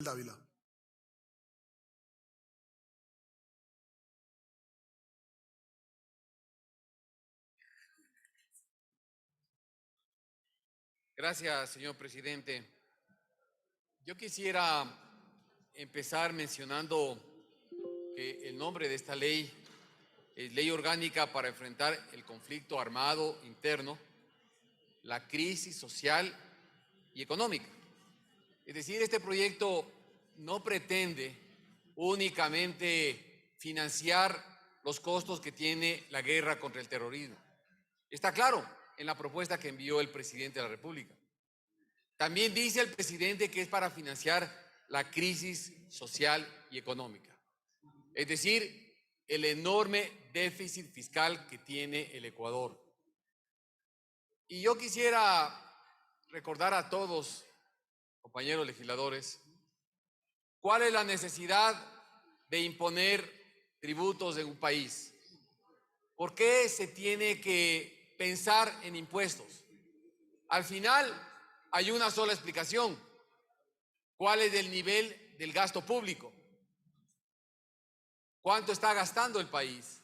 Dávila. Gracias, señor presidente. Yo quisiera empezar mencionando que el nombre de esta ley es Ley Orgánica para enfrentar el conflicto armado interno, la crisis social y económica. Es decir, este proyecto no pretende únicamente financiar los costos que tiene la guerra contra el terrorismo. Está claro en la propuesta que envió el presidente de la República. También dice el presidente que es para financiar la crisis social y económica. Es decir, el enorme déficit fiscal que tiene el Ecuador. Y yo quisiera recordar a todos, compañeros legisladores, cuál es la necesidad de imponer tributos en un país. ¿Por qué se tiene que pensar en impuestos? Al final hay una sola explicación. ¿Cuál es el nivel del gasto público? ¿Cuánto está gastando el país?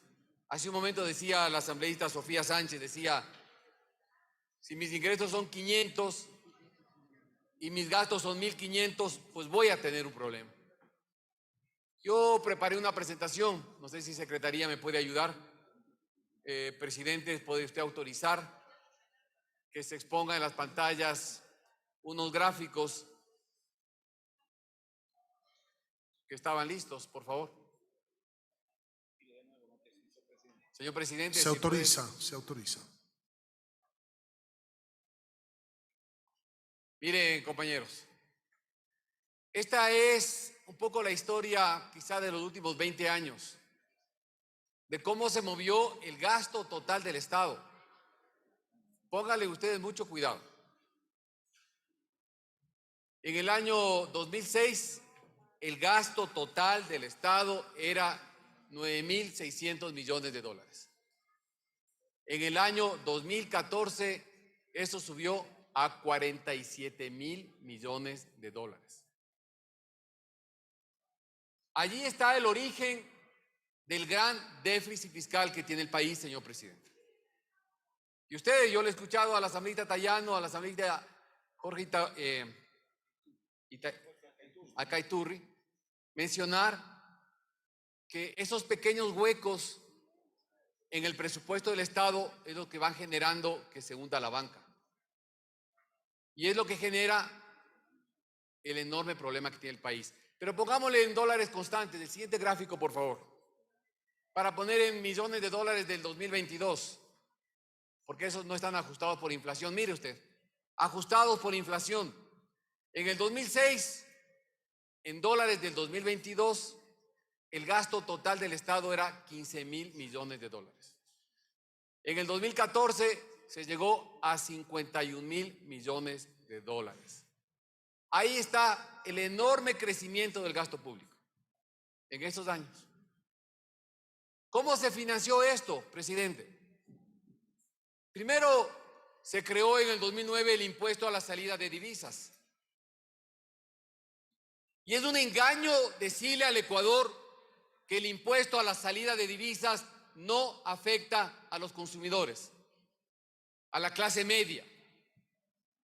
Hace un momento decía la asambleísta Sofía Sánchez, decía, si mis ingresos son 500 y mis gastos son 1.500, pues voy a tener un problema. Yo preparé una presentación, no sé si Secretaría me puede ayudar. Presidente, ¿puede usted autorizar que se expongan en las pantallas unos gráficos que estaban listos, por favor? Señor presidente. Se autoriza, se autoriza. Miren, compañeros, esta es un poco la historia quizá de los últimos 20 años, de cómo se movió el gasto total del Estado. Pónganle ustedes mucho cuidado. En el año 2006, el gasto total del Estado era 9.600 millones de dólares. En el año 2014, eso subió a 47.000 millones de dólares. Allí está el origen del gran déficit fiscal que tiene el país, señor presidente. Y ustedes, yo le he escuchado a la asambleísta Tayano, a la asambleísta Jorge Acaiturri, mencionar que esos pequeños huecos en el presupuesto del Estado es lo que van generando que se hunda la banca. Y es lo que genera el enorme problema que tiene el país. Pero pongámosle en dólares constantes. El siguiente gráfico, por favor. Para poner en millones de dólares del 2022. Porque esos no están ajustados por inflación. Mire usted, ajustados por inflación. En el 2006, en dólares del 2022, el gasto total del Estado era 15.000 millones de dólares. En el 2014 se llegó a 51.000 millones de dólares. Ahí está el enorme crecimiento del gasto público en estos años. ¿Cómo se financió esto, presidente? Primero, se creó en el 2009 el impuesto a la salida de divisas. Y es un engaño decirle al Ecuador que el impuesto a la salida de divisas no afecta a los consumidores, a la clase media.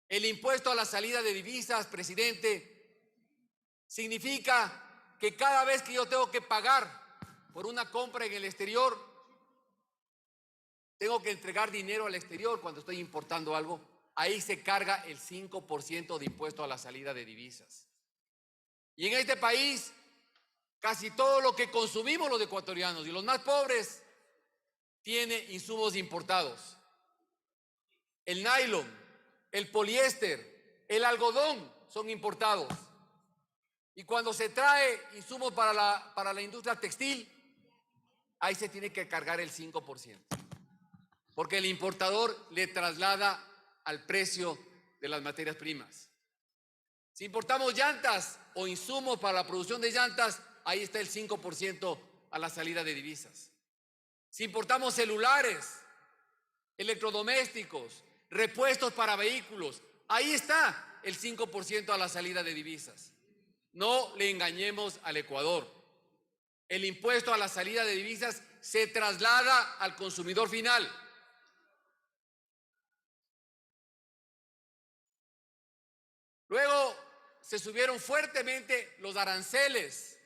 El impuesto a la salida de divisas, presidente, significa que cada vez que yo tengo que pagar por una compra en el exterior, tengo que entregar dinero al exterior cuando estoy importando algo, ahí se carga el 5% de impuesto a la salida de divisas. Y en este país, casi todo lo que consumimos los ecuatorianos y los más pobres tiene insumos importados. El nylon, el poliéster, el algodón son importados. Y cuando se trae insumos para la industria textil, ahí se tiene que cargar el 5%. Porque el importador le traslada al precio de las materias primas. Si importamos llantas o insumos para la producción de llantas, ahí está el 5% a la salida de divisas. Si importamos celulares, electrodomésticos, repuestos para vehículos, ahí está el 5% a la salida de divisas. No le engañemos al Ecuador. El impuesto a la salida de divisas se traslada al consumidor final. Luego se subieron fuertemente los aranceles,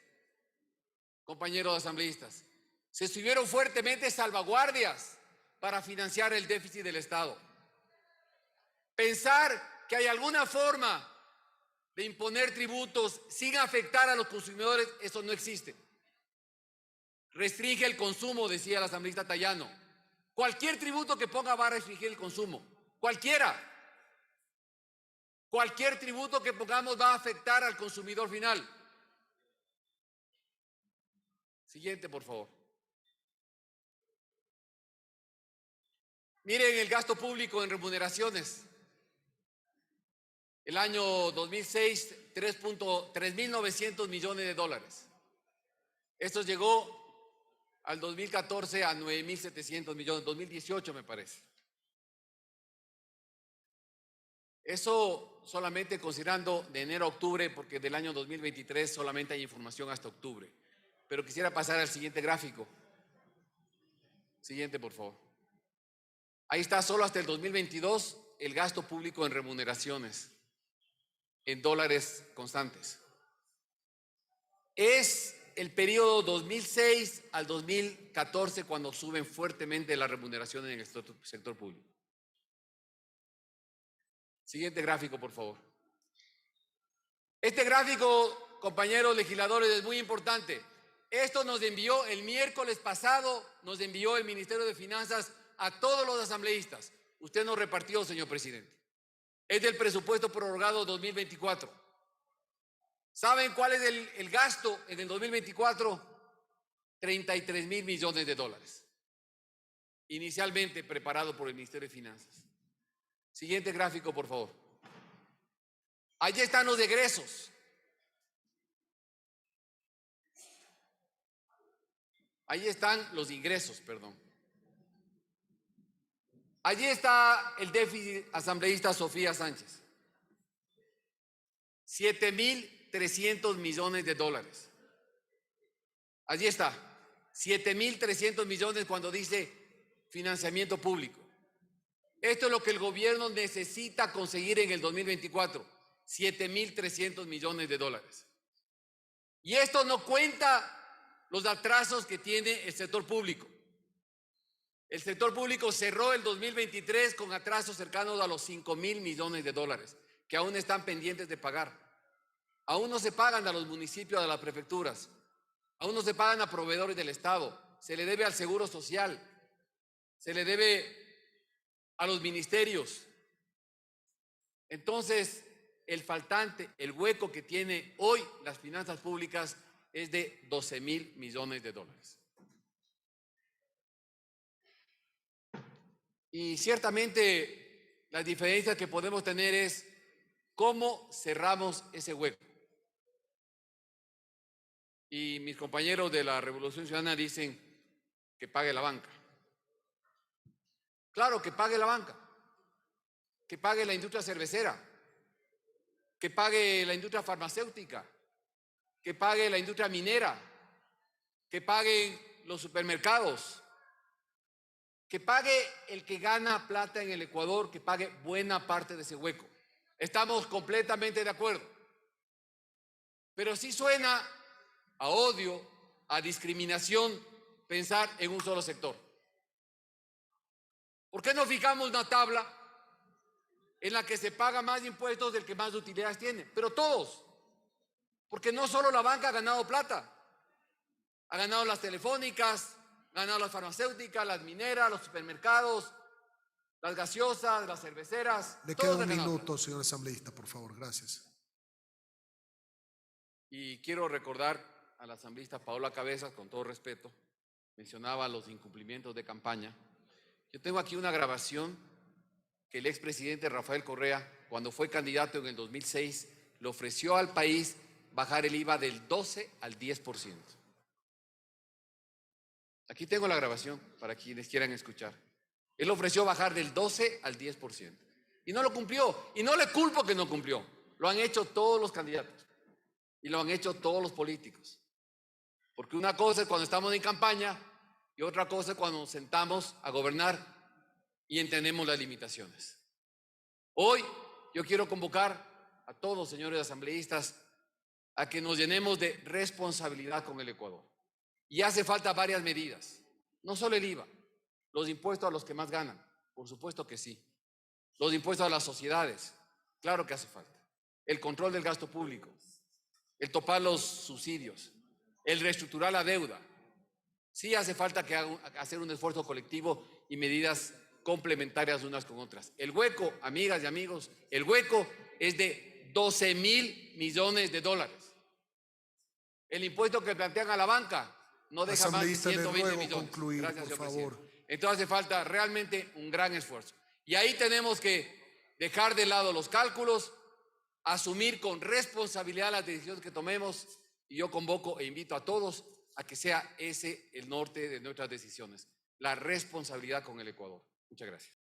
compañeros asambleístas. Se subieron fuertemente salvaguardias para financiar el déficit del Estado. Pensar que hay alguna forma de imponer tributos sin afectar a los consumidores, eso no existe. Restringe el consumo, decía el asambleísta Tayano. Cualquier tributo que ponga va a restringir el consumo. Cualquiera. Cualquier tributo que pongamos va a afectar al consumidor final. Siguiente, por favor. Miren el gasto público en remuneraciones. El año 2006, 3.900 millones de dólares. Esto llegó al 2014 a 9.700 millones, 2018 me parece. Eso solamente considerando de enero a octubre, porque del año 2023 solamente hay información hasta octubre. Pero quisiera pasar al siguiente gráfico. Siguiente, por favor. Ahí está, solo hasta el 2022, el gasto público en remuneraciones, en dólares constantes. Es el periodo 2006 al 2014 cuando suben fuertemente las remuneraciones en el sector público. Siguiente gráfico, por favor. Este gráfico, compañeros legisladores, es muy importante. Esto nos envió el miércoles pasado, nos envió el Ministerio de Finanzas a todos los asambleístas. Usted nos repartió, señor presidente. Es del presupuesto prorrogado 2024. ¿Saben cuál es el gasto en el 2024? 33.000 millones de dólares. Inicialmente preparado por el Ministerio de Finanzas. Siguiente gráfico, por favor. Allí están los egresos. Allí están los ingresos, perdón. Allí está el déficit asambleísta Sofía Sánchez. 7.300 millones de dólares. Allí está. 7.300 millones cuando dice financiamiento público. Esto es lo que el gobierno necesita conseguir en el 2024. 7.300 millones de dólares. Y esto no cuenta los atrasos que tiene el sector público. El sector público cerró el 2023 con atrasos cercanos a los 5.000 millones de dólares, que aún están pendientes de pagar. Aún no se pagan a los municipios, a las prefecturas. Aún no se pagan a proveedores del Estado. Se le debe al Seguro Social. Se le debe a los ministerios. Entonces, el faltante, el hueco que tiene hoy las finanzas públicas es de 12.000 millones de dólares. Y ciertamente las diferencias que podemos tener es cómo cerramos ese hueco. Y mis compañeros de la Revolución Ciudadana dicen que pague la banca. Claro, que pague la banca, que pague la industria cervecera, que pague la industria farmacéutica, que pague la industria minera, que paguen los supermercados, que pague el que gana plata en el Ecuador, que pague buena parte de ese hueco. Estamos completamente de acuerdo. Pero sí suena a odio, a discriminación, pensar en un solo sector. ¿Por qué no fijamos una tabla en la que se paga más impuestos del que más utilidades tiene? Pero todos. Porque no solo la banca ha ganado plata. Ha ganado las telefónicas, ha ganado las farmacéuticas, las mineras, los supermercados, las gaseosas, las cerveceras. Le queda un minuto, señor asambleísta, por favor. Gracias. Y quiero recordar a la asambleísta Paola Cabezas, con todo respeto, mencionaba los incumplimientos de campaña. Yo tengo aquí una grabación que el expresidente Rafael Correa, cuando fue candidato en el 2006, le ofreció al país bajar el IVA del 12 al 10%. Aquí tengo la grabación para quienes quieran escuchar. Él ofreció bajar del 12 al 10%. Y no lo cumplió. Y no le culpo que no cumplió. Lo han hecho todos los candidatos. Y lo han hecho todos los políticos. Porque una cosa es cuando estamos en campaña y otra cosa es cuando nos sentamos a gobernar y entendemos las limitaciones. Hoy yo quiero convocar a todos, señores asambleístas, a que nos llenemos de responsabilidad con el Ecuador. Y hace falta varias medidas, no solo el IVA, los impuestos a los que más ganan, por supuesto que sí. Los impuestos a las sociedades, claro que hace falta. El control del gasto público, el topar los subsidios, el reestructurar la deuda. Sí hace falta que hacer un esfuerzo colectivo y medidas complementarias unas con otras. El hueco, amigas y amigos, el hueco es de 12.000 millones de dólares. El impuesto que plantean a la banca no deja más de Asambleísta, le 120 ruego millones. concluir, Gracias, por señor favor. presidente. Entonces hace falta realmente un gran esfuerzo. Y ahí tenemos que dejar de lado los cálculos, asumir con responsabilidad las decisiones que tomemos, y yo convoco e invito a todos a que sea ese el norte de nuestras decisiones, la responsabilidad con el Ecuador. Muchas gracias.